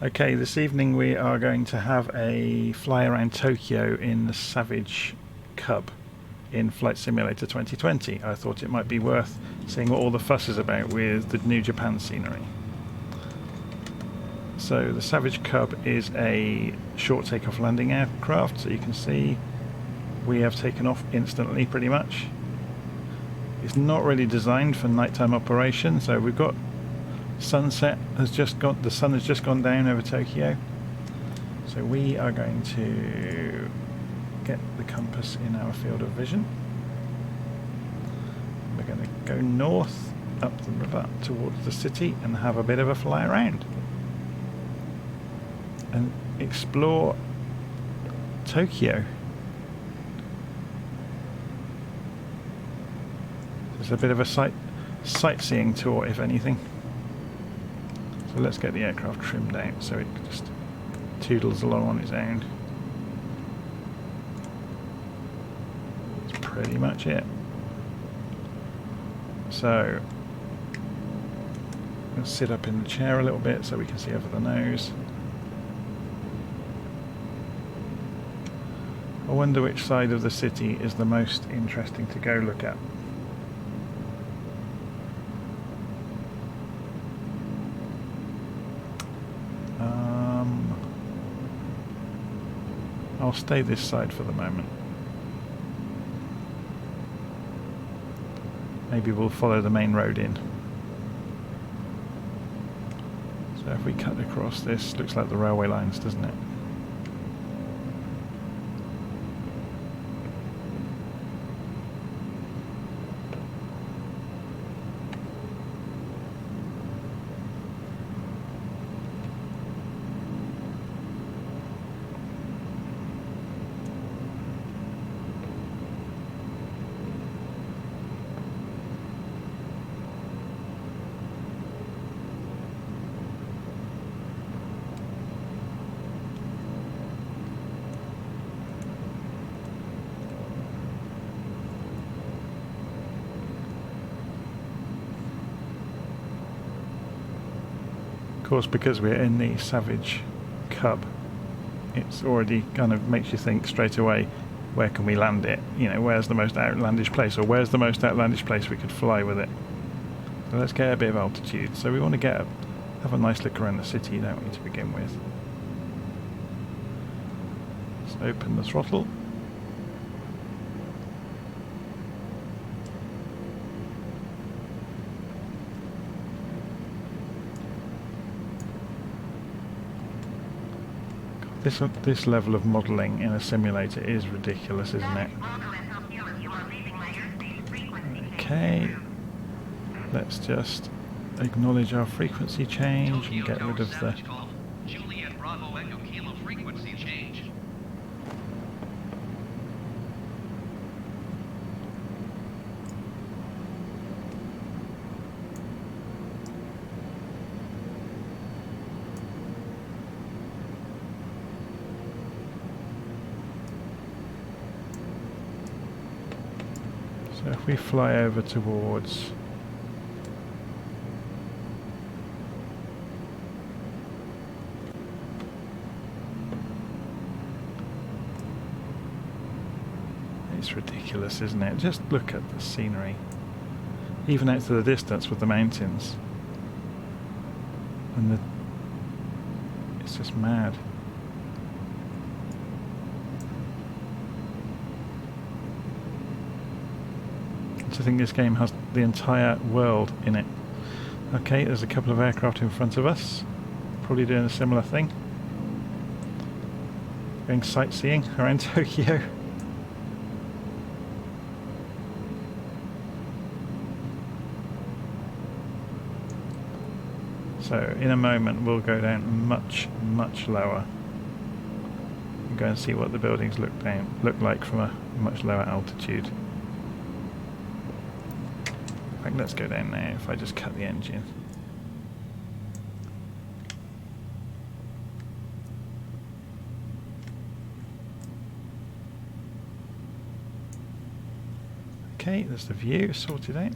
Okay, this evening we are going to have a fly around Tokyo in the Savage Cub in Flight Simulator 2020. I thought it might be worth seeing what all the fuss is about with the new Japan scenery. So the Savage Cub is a short takeoff landing aircraft, so you can see we have taken off instantly pretty much. It's not really designed for nighttime operation, so we've got sunset has just gone, the sun has just gone down over Tokyo, so we are going to get the compass in our field of vision. We're going to go north up the river towards the city and have a bit of a fly around and explore Tokyo. It's a bit of a sightseeing tour, if anything. So let's get the aircraft trimmed out so it just toodles along on its own. That's pretty much it. So let's sit up in the chair a little bit so we can see over the nose. I wonder which side of the city is the most interesting to go look at. I'll stay this side for the moment. Maybe we'll follow the main road in. So if we cut across this, looks like the railway lines, doesn't it? Of course, because we're in the Savage Cub, it's already kind of makes you think straight away, where can we land it? You know, where's the most outlandish place, or where's the most outlandish place we could fly with it? So let's get a bit of altitude. So we want to have a nice look around the city, don't we, to begin with? Let's open the throttle. This level of modelling in a simulator is ridiculous, isn't it? Okay, let's just acknowledge our frequency change and get rid of the... So if we fly over towards it's ridiculous, isn't it? Just look at the scenery, even out to the distance with the mountains, and it's just mad. I think this game has the entire world in it. Okay, there's a couple of aircraft in front of us, probably doing a similar thing. Going sightseeing around Tokyo. So in a moment we'll go down much, much lower and go and see what the buildings look like from a much lower altitude. In fact, let's go down there if I just cut the engine. Okay, there's the view sorted out.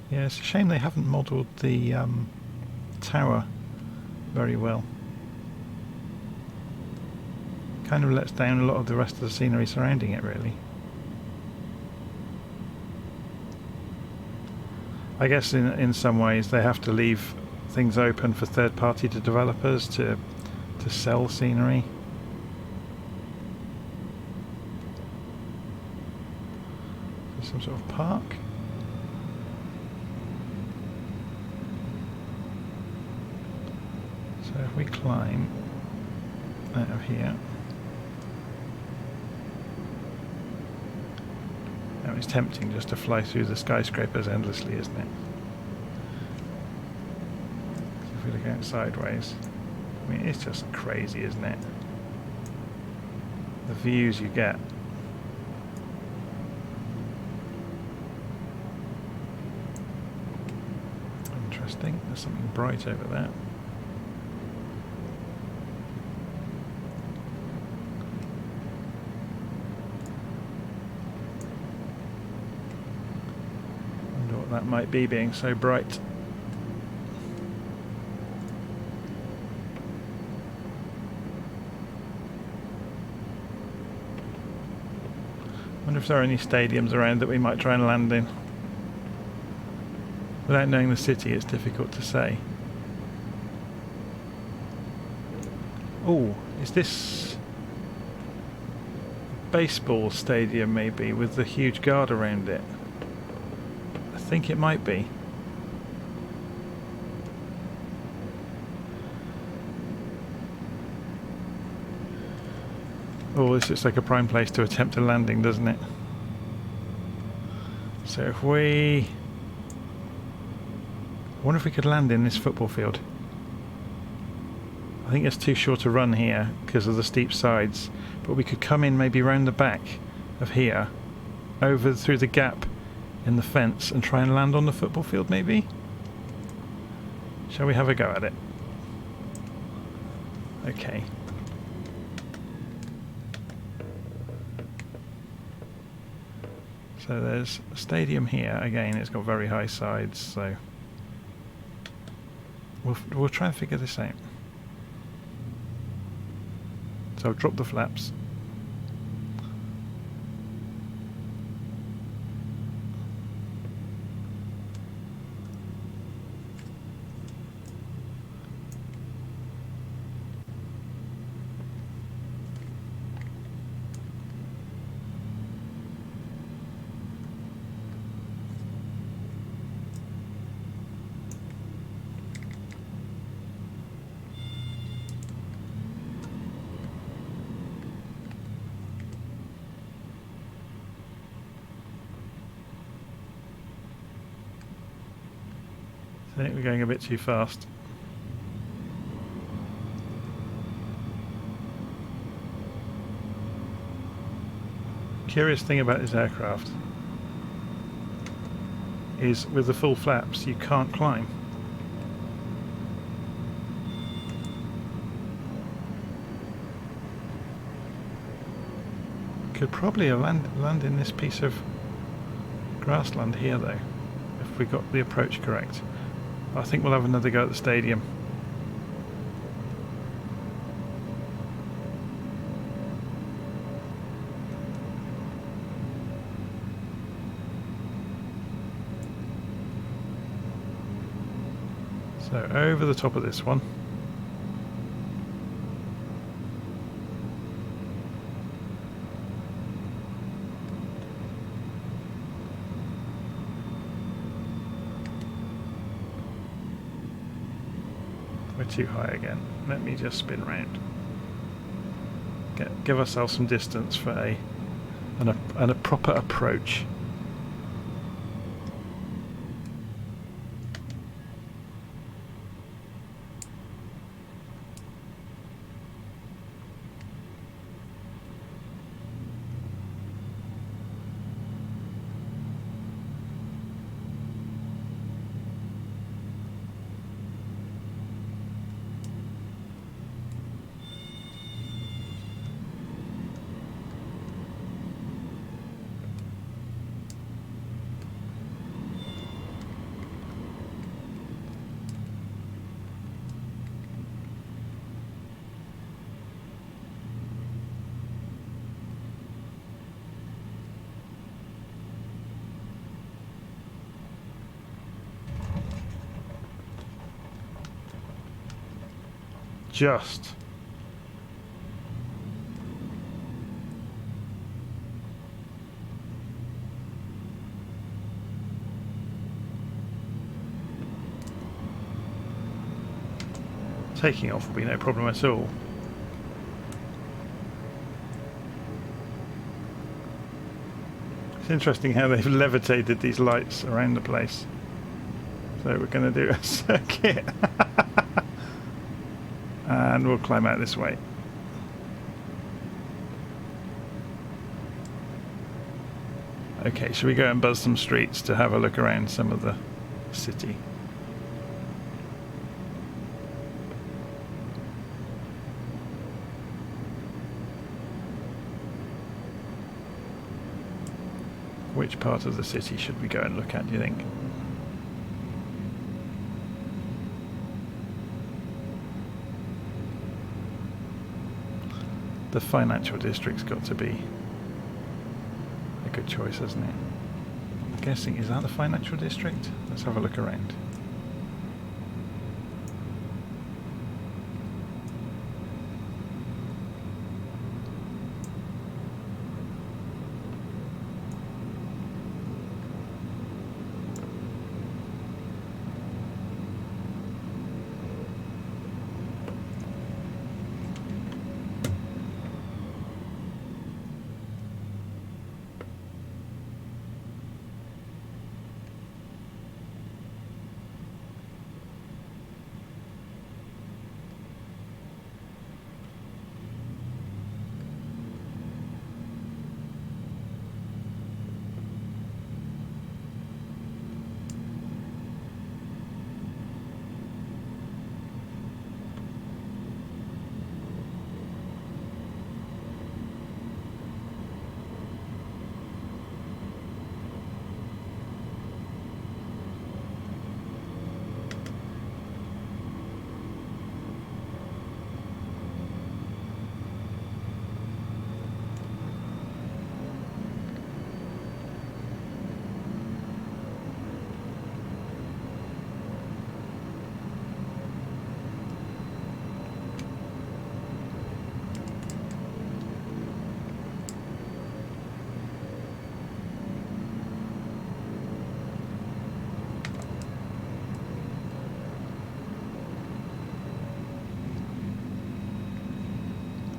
Yeah, it's a shame they haven't modelled the tower very well. Kind of lets down a lot of the rest of the scenery surrounding it, really. I guess in some ways they have to leave things open for third-party developers to sell scenery. Some sort of park. So if we climb out of here, now it's tempting just to fly through the skyscrapers endlessly, isn't it? So if we look out sideways, I mean, it's just crazy, isn't it? The views you get. Interesting, there's something bright over there. Wonder what that might be, being so bright. Wonder if there are any stadiums around that we might try and land in. Without knowing the city, it's difficult to say. Oh, is this a baseball stadium maybe with the huge guard around it? I think it might be. Oh, this looks like a prime place to attempt a landing, doesn't it? So if we... I wonder if we could land in this football field. I think it's too short a run here because of the steep sides, but we could come in maybe round the back of here, over through the gap in the fence and try and land on the football field maybe? Shall we have a go at it? Okay. So there's a stadium here. Again, it's got very high sides, so we'll try and figure this out. So I'll drop the flaps. I think we're going a bit too fast. Curious thing about this aircraft is with the full flaps you can't climb. Could probably land in this piece of grassland here though, if we got the approach correct. I think we'll have another go at the stadium. So over the top of this one. We're too high again. Let me just spin round. Give ourselves some distance for a proper approach. just. Taking off will be no problem at all. It's interesting how they've levitated these lights around the place. So we're going to do a circuit. And we'll climb out this way. Okay, shall we go and buzz some streets to have a look around some of the city? Which part of the city should we go and look at, do you think? The financial district's got to be a good choice, hasn't it? I'm guessing, is that the financial district? Let's have a look around.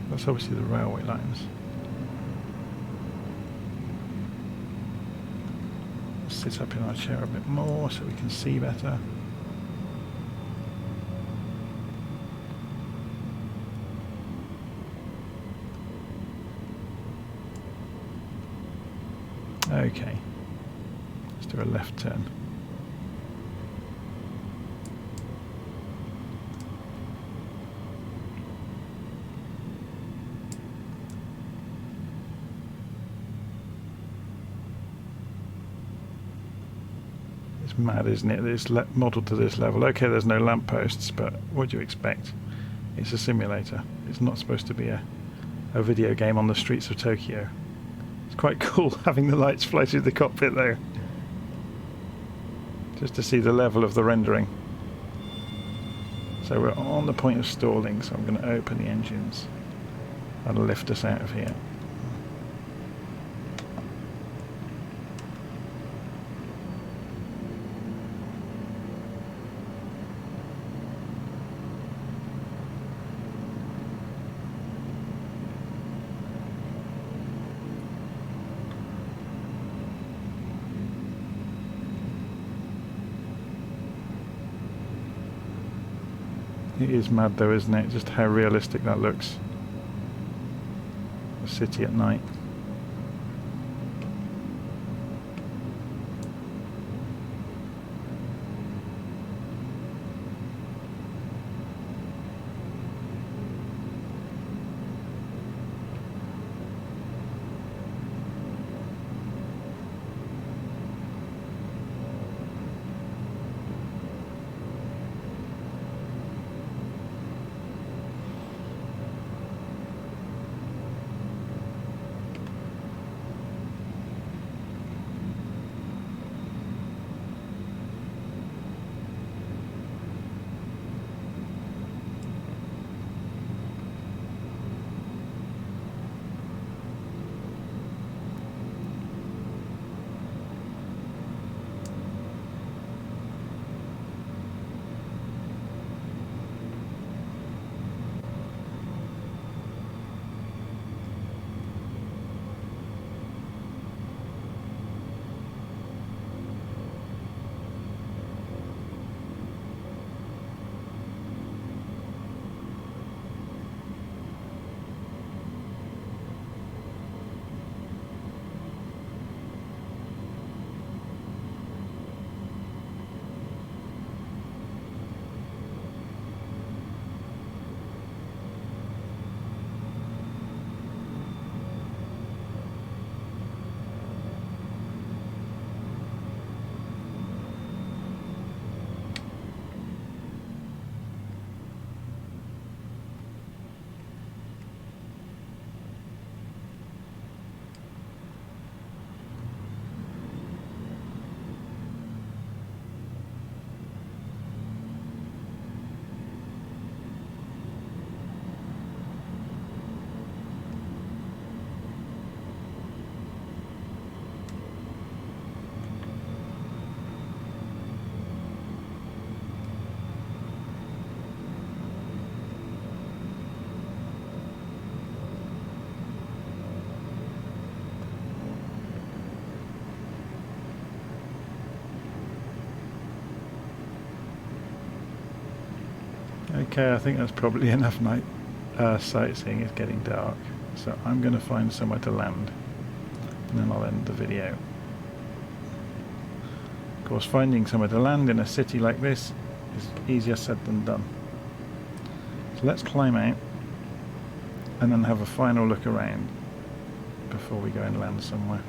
That's obviously the railway lines. Let's sit up in our chair a bit more so we can see better. Okay, let's do a left turn. It's mad, isn't it? It's modelled to this level. Okay, there's no lampposts, but what do you expect? It's a simulator. It's not supposed to be a video game on the streets of Tokyo. It's quite cool having the lights fly through the cockpit though, just to see the level of the rendering. So we're on the point of stalling, so I'm going to open the engines and lift us out of here. It is mad though, isn't it? Just how realistic that looks. The city at night. Okay, I think that's probably enough night sightseeing. It's getting dark, so I'm going to find somewhere to land, and then I'll end the video. Of course, finding somewhere to land in a city like this is easier said than done. So let's climb out and then have a final look around before we go and land somewhere.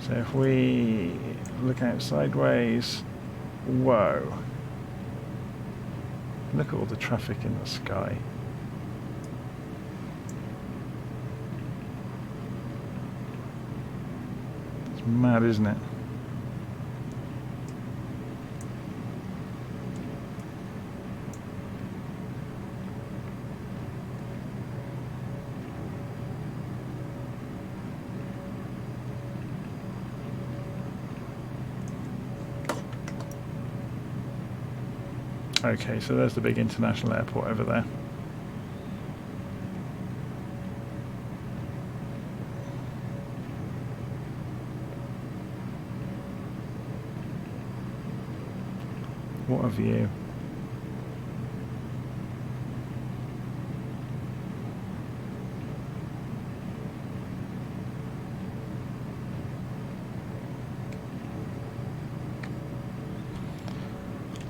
So if we look out sideways, whoa, look at all the traffic in the sky. It's mad, isn't it? Okay, so there's the big international airport over there. What a view.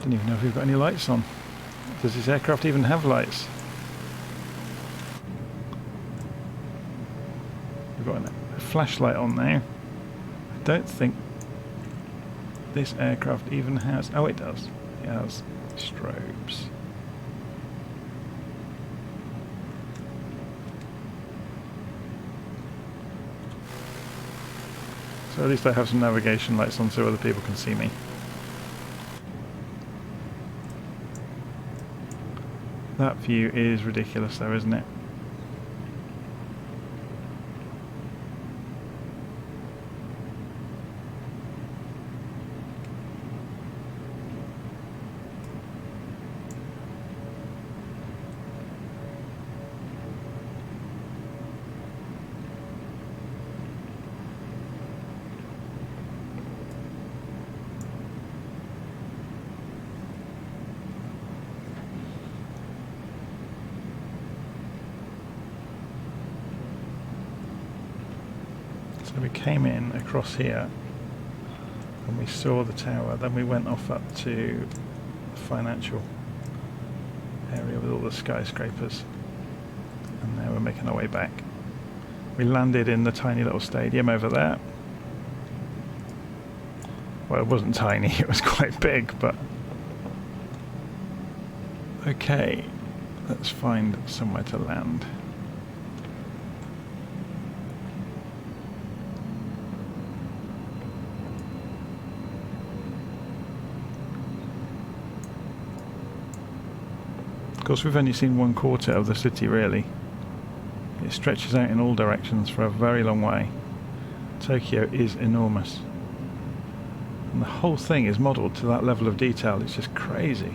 Don't even know if we've got any lights on. Does this aircraft even have lights? We've got a flashlight on now. I don't think this aircraft even has... Oh, it does. It has strobes. So at least I have some navigation lights on so other people can see me. That view is ridiculous though, isn't it? So we came in across here and we saw the tower, then we went off up to the financial area with all the skyscrapers, and now we're making our way back. We landed in the tiny little stadium over there. Well, it wasn't tiny, it was quite big, but okay, let's find somewhere to land. Of course, we've only seen 1/4 of the city really. It stretches out in all directions for a very long way. Tokyo is enormous. And the whole thing is modelled to that level of detail, it's just crazy.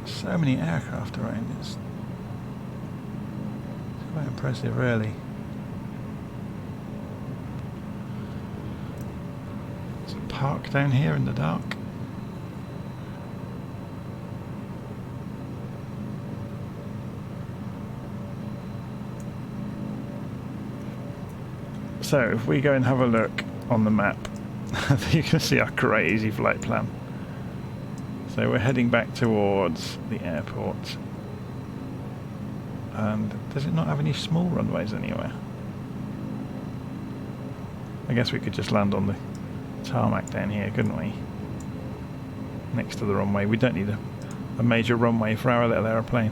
So many aircraft around, it's quite impressive really. There's a park down here in the dark. So if we go and have a look on the map, you can see our crazy flight plan. So we're heading back towards the airport. And does it not have any small runways anywhere? I guess we could just land on the tarmac down here, couldn't we? Next to the runway. We don't need a major runway for our little aeroplane.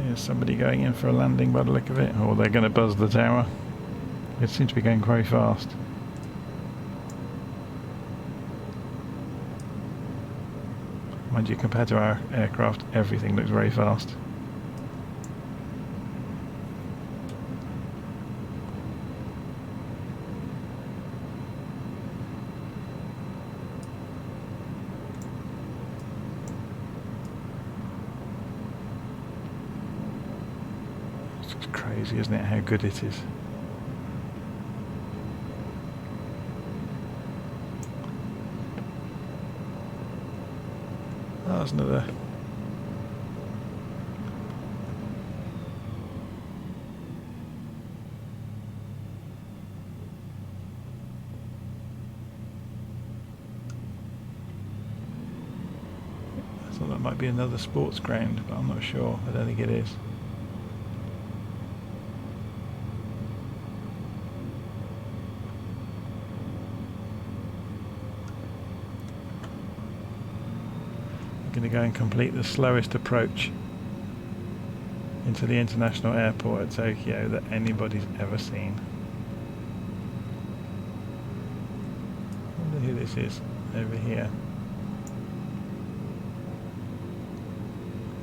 There's somebody going in for a landing by the look of it, or they're going to buzz the tower. It seems to be going very fast. Mind you, compared to our aircraft, everything looks very fast. It's crazy, isn't it, how good it is. Oh, there's another. I thought that might be another sports ground, but I'm not sure. I don't think it is. I'm going to go and complete the slowest approach into the international airport at Tokyo that anybody's ever seen. I wonder who this is over here.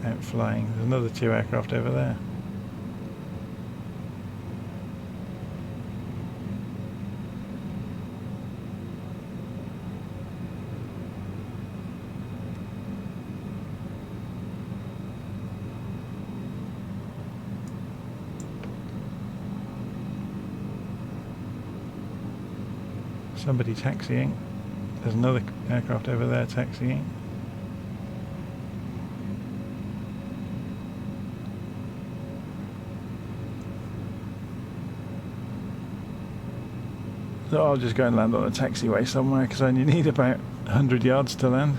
Out flying. There's another 2 aircraft over there. Somebody taxiing. There's another aircraft over there taxiing. So I'll just go and land on a taxiway somewhere because I only need about 100 yards to land.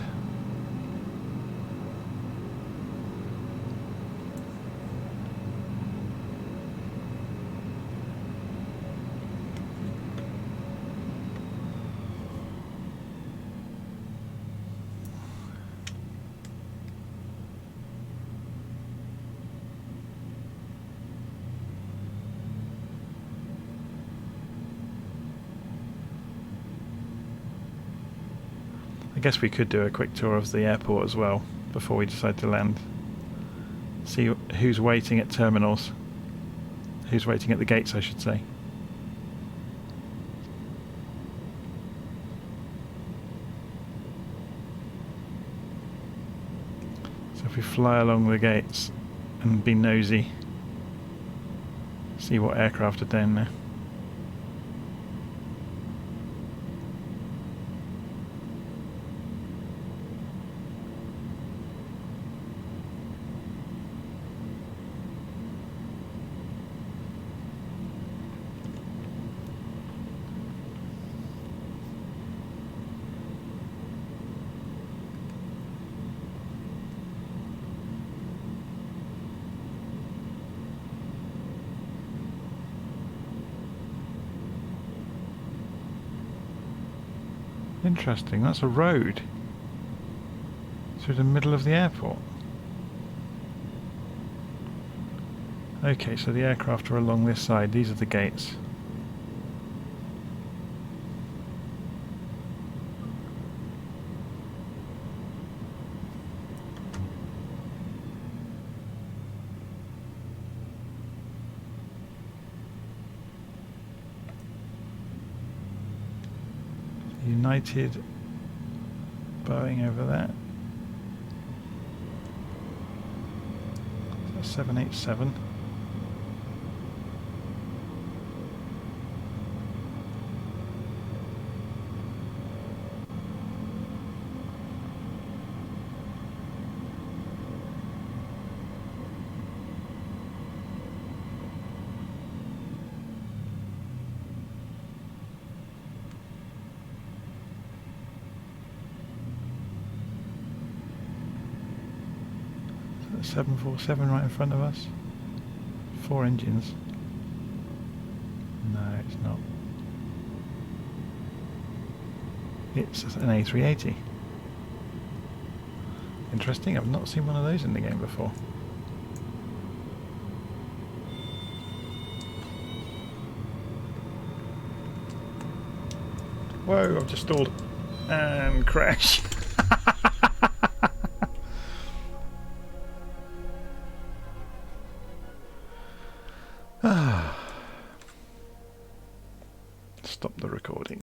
I guess we could do a quick tour of the airport as well before we decide to land. See who's waiting at terminals. Who's waiting at the gates, I should say. So if we fly along the gates and be nosy, see what aircraft are down there. Interesting, that's a road through the middle of the airport. Okay, so the aircraft are along this side, these are the gates. United Boeing over there. So 787. So 747 right in front of us. 4 engines. No, it's not. It's an A380. Interesting, I've not seen one of those in the game before. Whoa, I've just stalled and crash. Stop the recording.